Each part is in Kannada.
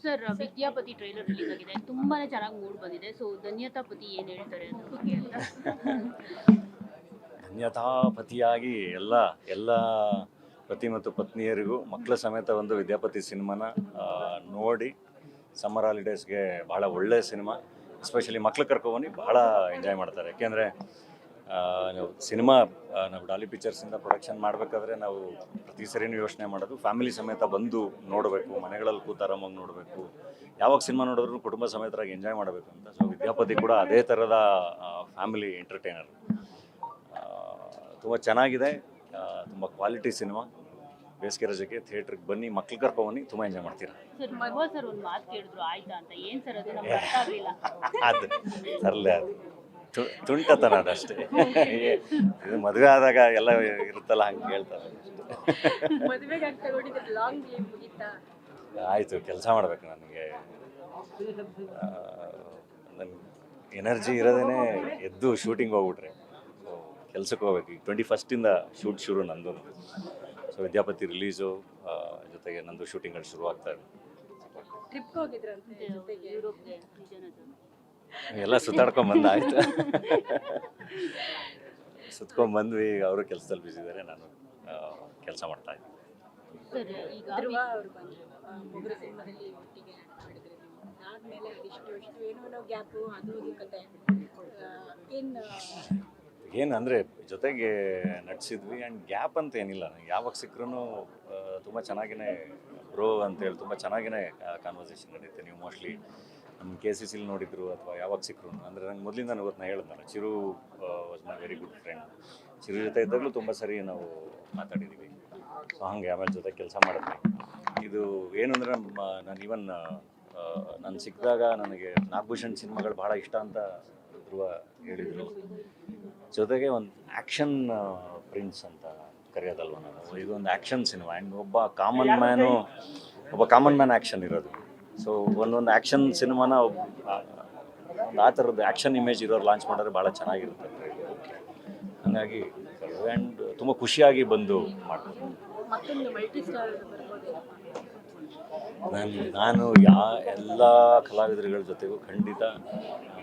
ಸರ್ ವಿದ್ಯಾಪತಿ ಟ್ರೈಲರ್ ರಿಲೀಸ್ ಆಗಿದೆ, ತುಂಬಾನೇ ಚೆನ್ನಾಗಿ ಮೂಡ್ ಬಂದಿದೆ. ಸೊ ಧನ್ಯತಾಪತಿ ಏನ್ ಹೇಳ್ತಾರೆ ಅದ್ರ ಬಗ್ಗೆ ಅಂತ. ಧನ್ಯತಾಪತಿಯಾಗಿ ಎಲ್ಲ ಪತಿ ಮತ್ತು ಪತ್ನಿಯರಿಗೂ ಮಕ್ಕಳ ಸಮೇತ ಒಂದು ವಿದ್ಯಾಪತಿ ಸಿನಿಮಾನ ನೋಡಿ ಸಮ್ಮರ್ ಹಾಲಿಡೇಸ್ಗೆ ಬಹಳ ಒಳ್ಳೆಯ ಸಿನಿಮಾ. ಎಸ್ಪೆಷಲಿ ಮಕ್ಳು ಕರ್ಕೊಬಂದು ಬಹಳ ಎಂಜಾಯ್ ಮಾಡ್ತಾರೆ. ಯಾಕೆಂದರೆ ನಾವು ಸಿನಿಮಾ ನಾವು ಡಾಲಿ ಪಿಕ್ಚರ್ಸಿಂದ ಪ್ರೊಡಕ್ಷನ್ ಮಾಡಬೇಕಾದ್ರೆ ನಾವು ಪ್ರತಿ ಸರಿನೂ ಯೋಚನೆ ಮಾಡೋದು ಫ್ಯಾಮಿಲಿ ಸಮೇತ ಬಂದು ನೋಡಬೇಕು, ಮನೆಗಳಲ್ಲಿ ಕೂತು ಆರಾಮಾಗಿ ನೋಡಬೇಕು, ಯಾವಾಗ ಸಿನಿಮಾ ನೋಡಿದ್ರು ಕುಟುಂಬ ಸಮೇತರಾಗಿ ಎಂಜಾಯ್ ಮಾಡಬೇಕು ಅಂತ. ಸೊ ವಿದ್ಯಾಪತಿ ಕೂಡ ಅದೇ ಥರದ ಫ್ಯಾಮಿಲಿ ಎಂಟರ್ಟೈನರ್. ತುಂಬ ಚೆನ್ನಾಗಿದೆ, ತುಂಬ ಕ್ವಾಲಿಟಿ ಸಿನಿಮಾ. ಬೇಸಿಗೆ ರಜೆಗೆ ಥಿಯೇಟ್ರಿಗೆ ಬನ್ನಿ, ಮಕ್ಳು ಕರ್ಕೊಂಡ್ಬನ್ನಿ, ತುಂಬ ಎಂಜಾಯ್ ಮಾಡ್ತೀರಾ. ಸರ್ ಮಗುವ ಸರ್ ಒಂದು ಮಾತು ಕೇಳಿದ್ರು ಆಯ್ತಾ ಅಂತ, ಏನ್ ಸರ್ ಅದು ನಮ್ಗೆ ಅರ್ಥ ಆಗಲಿಲ್ಲ. ಅದು ತರಲೆ, ಅದು ತುಂಟತನ ಅದಷ್ಟೇ. ಇದು ಮದುವೆ ಆದಾಗ ಎಲ್ಲ ಇರುತ್ತಲ್ಲ ಹಂಗೆ ಹೇಳ್ತಾರೆ ಆಯಿತು, ಕೆಲಸ ಮಾಡಬೇಕು. ನನಗೆ ನನ್ನ ಎನರ್ಜಿ ಇರೋದೇ ಎದ್ದು ಶೂಟಿಂಗ್ ಹೋಗ್ಬಿಟ್ರೆ. ಸೊ ಕೆಲ್ಸಕ್ಕೆ ಹೋಗ್ಬೇಕು. ಈಗ 21 ಶೂಟ್ ಶುರು ನಂದು. ಸೊ ವಿದ್ಯಾಪತಿ ರಿಲೀಸು ಜೊತೆಗೆ ನಂದು ಶೂಟಿಂಗ್ಗಳು ಶುರು ಆಗ್ತಾ ಇದೆ. ಎಲ್ಲ ಸುತ್ತಾಡ್ಕೊಂಬಂದು ಆಯ್ತು, ಸುತ್ಕೊಂಡ್ಬಂದ್ವಿ. ಅವರು ಕೆಲಸದಲ್ಲಿ ಬಿಸಿ ಇದ್ದಾರೆ, ನಾನು ಕೆಲಸ ಮಾಡ್ತಾ ಇದ್ದೀನಿ. ಸರ್ ಈಗ ಏನು ಅಂದರೆ ಜೊತೆಗೆ ನಟಿಸಿದ್ವಿ. ಆ್ಯಂಡ್ ಗ್ಯಾಪ್ ಅಂತ ಏನಿಲ್ಲ, ನನಗೆ ಯಾವಾಗ ಸಿಕ್ಕರೂ ತುಂಬ ಚೆನ್ನಾಗಿಯೇ ಬ್ರೋ ಅಂತೇಳಿ ತುಂಬ ಚೆನ್ನಾಗಿಯೇ ಕಾನ್ವರ್ಸೇಷನ್ ನಡೆಯುತ್ತೆ. ನೀವು ಮೋಸ್ಟ್ಲಿ ನಮ್ಮ KCCಲಿ ನೋಡಿದ್ರು ಅಥವಾ ಯಾವಾಗ ಸಿಕ್ಕರು ಅಂದರೆ ನಂಗೆ ಮೊದಲಿಂದ ಗೊತ್ತು. ನಾನು ಹೇಳಿದ್ನಲ್ಲ, Chiru was my very good friend. Chiru ಜೊತೆ ಇದ್ದಾಗಲೂ ತುಂಬ ಸರಿ ನಾವು ಮಾತಾಡಿದ್ದೀವಿ. ಸೊ ಹಾಗೆ ಆಮೇಲೆ ಜೊತೆ ಕೆಲಸ ಮಾಡಿದ್ವಿ. ಇದು ಏನು ಅಂದರೆ ನಾನು ಈವನ್ ನಾನು ಸಿಕ್ಕಿದಾಗ ನನಗೆ ನಾಗಭೂಷಣ್ ಸಿನಿಮಾಗಳು ಭಾಳ ಇಷ್ಟ ಅಂತ ಧ್ರುವ ಹೇಳಿದರು. ಜೊತೆಗೆ ಒಂದು ಆ್ಯಕ್ಷನ್ ಪ್ರಿನ್ಸ್ ಅಂತ ಕರೆಯೋದಲ್ವ ನಾನು. ಇದೊಂದು ಆ್ಯಕ್ಷನ್ ಸಿನಿಮಾ ಆ್ಯಂಡ್ ಒಬ್ಬ ಕಾಮನ್ ಮ್ಯಾನ್ ಆ್ಯಕ್ಷನ್ ಇರೋದು. ಸೊ ಒಂದೊಂದು ಆ್ಯಕ್ಷನ್ ಸಿನಿಮಾನ ಆ ಥರದ್ದು ಆ್ಯಕ್ಷನ್ ಇಮೇಜ್ ಇರೋರು ಲಾಂಚ್ ಮಾಡಿದ್ರೆ ಭಾಳ ಚೆನ್ನಾಗಿರುತ್ತೆ. ಹಾಗಾಗಿ ಆ್ಯಂಡ್ ತುಂಬ ಖುಷಿಯಾಗಿ ಬಂದು ಮಾಡ್ಬೋದು. ನಾನು ಎಲ್ಲ ಕಲಾವಿದರುಗಳ ಜೊತೆಗೂ ಖಂಡಿತ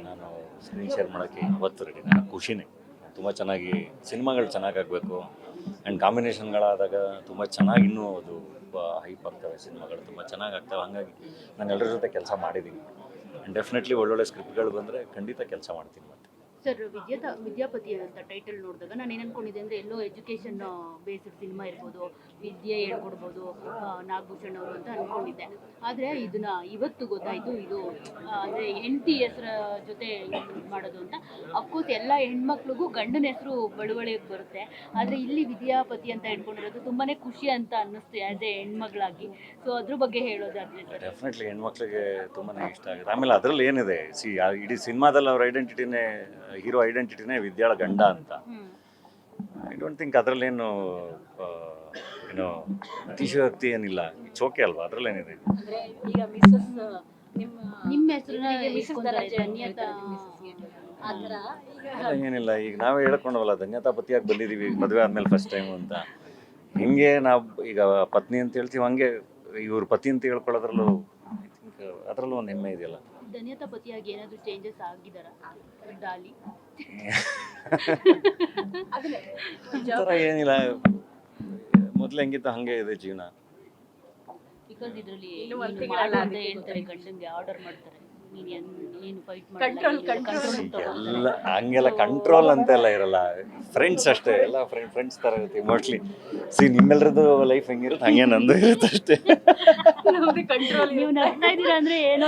ನಾನು ಸ್ಕ್ರೀನ್ ಶೇರ್ ಮಾಡೋಕ್ಕೆ ಇವತ್ತು ರೆಡಿ. ನಾನು ಖುಷಿನೇ. ತುಂಬ ಚೆನ್ನಾಗಿ ಸಿನಿಮಾಗಳು ಚೆನ್ನಾಗಾಗಬೇಕು ಆ್ಯಂಡ್ ಕಾಂಬಿನೇಷನ್ಗಳಾದಾಗ ತುಂಬ ಚೆನ್ನಾಗಿ ಇನ್ನೂ ಅದು ಹೈಪ್ ಆಗ್ತವೆ, ಸಿನಿಮಾಗಳು ತುಂಬ ಚೆನ್ನಾಗಿ ಆಗ್ತವೆ. ಹಾಗಾಗಿ ನಾನು ಎಲ್ಲರ ಜೊತೆ ಕೆಲಸ ಮಾಡಿದ್ದೀನಿ. ಆ್ಯಂಡ್ ಡೆಫಿನೆಟ್ಲಿ ಒಳ್ಳೊಳ್ಳೆ ಸ್ಕ್ರಿಪ್ಟ್ಗಳು ಬಂದರೆ ಖಂಡಿತ ಕೆಲಸ ಮಾಡ್ತೀನಿ. ಮತ್ತೆ ಸರ್ ವಿದ್ಯಾಪತಿ ಅಂತ ಟೈಟಲ್ ನೋಡಿದಾಗ ನಾನು ಏನು ಅನ್ಕೊಂಡಿದ್ದೆ ಅಂದರೆ ಎಲ್ಲೋ ಎಜುಕೇಷನ್ ಬೇಸ್ಡ್ ಸಿನಿಮಾ ಇರ್ಬೋದು, ವಿದ್ಯೆ ಹೇಳ್ಕೊಡ್ಬೋದು ನಾಗಭೂಷಣ್ ಅವರು ಅಂತ ಅಂದ್ಕೊಂಡಿದ್ದೆ. ಆದರೆ ಇದನ್ನ ಇವತ್ತು ಗೊತ್ತಾಯಿತು, ಇದು ಅಂದರೆ ಹೆಂಡತಿ ಹೆಸರ ಜೊತೆ ಮಾಡೋದು ಅಂತ. ಅಫ್ಕೋರ್ಸ್ ಎಲ್ಲ ಹೆಣ್ಮಕ್ಳಿಗೂ ಗಂಡನ ಹೆಸರು ಬಳುವಳಿಗೆ ಬರುತ್ತೆ, ಆದರೆ ಇಲ್ಲಿ ವಿದ್ಯಾಪತಿ ಅಂತ ಇಟ್ಕೊಂಡಿರೋದು ತುಂಬಾ ಖುಷಿ ಅಂತ ಅನ್ನಿಸ್ತು ಆ್ಯಸ್ ಎ ಹೆಣ್ಮಗಳಾಗಿ. ಸೊ ಅದ್ರ ಬಗ್ಗೆ ಹೇಳೋದಾದ್ರೆ ಡೆಫಿನೆಟ್ಲಿ ಹೆಣ್ಮಕ್ಳಿಗೆ ತುಂಬಾ ಇಷ್ಟ ಆಗುತ್ತೆ. ಆಮೇಲೆ ಅದರಲ್ಲಿ ಏನಿದೆ, ಇಡೀ ಸಿನಿಮಾದಲ್ಲಿ ಅವ್ರ ಐಡೆಂಟಿಟಿನೇ, ಹೀರೋ ಐಡೆಂಟಿಟಿನೇ ವಿದ್ಯಾಳ ಗಂಡ ಅಂತ. ಐ ಡೋಂಟ್ ಥಿಂಕ್ ಅದರಲ್ಲೇನು ಏನೋ ಅತಿಶಯೋಕ್ತಿ ಏನಿಲ್ಲ. ಚೋಕೆ ಅಲ್ವಾ, ಅದರಲ್ಲೇನಿದೆ. ನಿಮ್ಮ ಹೆಸರನ್ನ ಏನಿಲ್ಲ, ಈಗ ನಾವೇ ಹೇಳ್ಕೊಂಡವಲ್ಲ ಧನ್ಯತಾಪತಿಯಾಗಿ ಬಂದಿದ್ದೀವಿ ಮದುವೆ ಆದಮೇಲೆ ಫಸ್ಟ್ ಟೈಮು ಅಂತ. ಹಿಂಗೆ ನಾವು ಈಗ ಪತ್ನಿ ಅಂತ ಹೇಳ್ತೀವಿ, ಹಂಗೆ ಇವ್ರ ಪತಿ ಅಂತ ಹೇಳ್ಕೊಳ್ಳೋದ್ರಲ್ಲೂ ಐ ಥಿಂಕ್ ಅದರಲ್ಲೂ ಒಂದು ಹೆಮ್ಮೆ ಇದೆಯಲ್ಲ. ಧನ್ಯತಾಪತಿಯಾಗಿ ಏನಾದರೂ ಚೇಂಜಸ್ ಆಗಿದ್ದಾರಾ ಡಾಲಿ? ಆ ಥರ ಏನಿಲ್ಲ, ಮೊದಲು ಹೆಂಗಿತ್ತು ಹಾಗೆ ಇದೆ ಜೀವನ. ಬಿಕಾಸ್ ಇದರಲ್ಲಿ ಅಂತ ಹೇಳ್ತಾರೆ, ಗಂಡಂಗೆ ಆರ್ಡರ್ ಮಾಡ್ತಾರೆ, ನೀನು ಫೈಟ್ ಎಲ್ಲ ಹಂಗೆಲ್ಲ ಕಂಟ್ರೋಲ್ ಅಂತೆಲ್ಲ ಇರಲ್ಲ. ಫ್ರೆಂಡ್ಸ್ ಅಷ್ಟೇ, ಎಲ್ಲ ಫ್ರೆಂಡ್ಸ್ ಥರ ಇರುತ್ತೆ ಮೋಸ್ಟ್ಲಿ. ನಿಮ್ಮೆಲ್ಲರದ್ದು ಲೈಫ್ ಹೆಂಗಿರುತ್ತೆ ಹಂಗೆ ನಂದು ಇರುತ್ತೆ ಅಷ್ಟೇ. ನೀವು ನಗ್ತಾ ಇದ್ದೀರಾ ಅಂದ್ರೆ ಏನೋ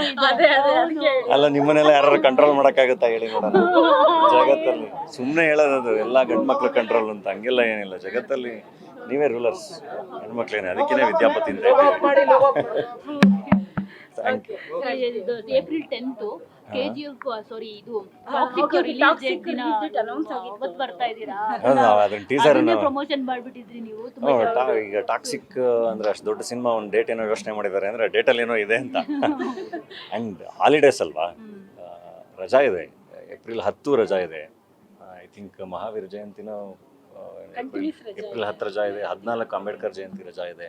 ಅಲ್ಲ, ನಿಮ್ಮನ್ನೆಲ್ಲ ಯಾರು ಕಂಟ್ರೋಲ್ ಮಾಡೋಕ್ಕಾಗುತ್ತಾ ಹೇಳಿ ನೋಡೋಣ ಜಗತ್ತಲ್ಲಿ? ಸುಮ್ಮನೆ ಹೇಳೋದು ಎಲ್ಲ ಗಂಡು ಮಕ್ಳು ಕಂಟ್ರೋಲ್ ಅಂತ, ಹಂಗೆಲ್ಲ ಏನಿಲ್ಲ. ಜಗತ್ತಲ್ಲಿ ನೀವೇ ರೂಲರ್ಸ್, ಹೆಣ್ಮಕ್ಳೇನೆ. ಅದಕ್ಕೇ ವಿದ್ಯಾಪತಿ ಅಂತ ಏಪ್ರಿಲ್ 10 KGF ಸಾರಿ ಇದು ರಿಲೀಸ್ ದಿನ ಅವತ್ತು ಬರ್ತಾ ಇದ್ದೀರಾ? ಪ್ರಮೋಷನ್ ಮಾಡ್ಬಿಟ್ಟಿದ್ರಿ ನೀವು. ಈಗ ಟಾಕ್ಸಿಕ್ ಅಂದ್ರೆ ಅಷ್ಟು ದೊಡ್ಡ ಸಿನಿಮಾ, ಒಂದು ಡೇಟ್ ಏನೋ ಯೋಚನೆ ಮಾಡಿದ್ದಾರೆ ಅಂದ್ರೆ ಡೇಟಲ್ಲಿ ಏನೋ ಇದೆ ಅಂತ. ಆ್ಯಂಡ್ ಹಾಲಿಡೇಸ್ ಅಲ್ವಾ, ರಜಾ ಇದೆ. ಏಪ್ರಿಲ್ 10 ರಜಾ ಇದೆ. ಐ ಥಿಂಕ್ ಮಹಾವೀರ ಜಯಂತಿನೂ ಏಪ್ರಿಲ್ 10 ರಜಾ ಇದೆ. 14 ಅಂಬೇಡ್ಕರ್ ಜಯಂತಿ ರಜಾ ಇದೆ.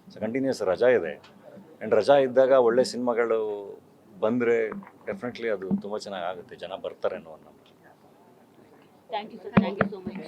ಸೊ ಕಂಟಿನ್ಯೂಸ್ ರಜಾ ಇದೆ. ಆ್ಯಂಡ್ ರಜಾ ಇದ್ದಾಗ ಒಳ್ಳೆ ಸಿನಿಮಾಗಳು ಬಂದರೆ ಡೆಫಿನೆಟ್ಲಿ ಅದು ತುಂಬ ಚೆನ್ನಾಗಿ ಆಗುತ್ತೆ, ಜನ ಬರ್ತಾರೆ ಅನ್ನೋ ನಂಬಿಕೆ. Thank you sir, thank you so much.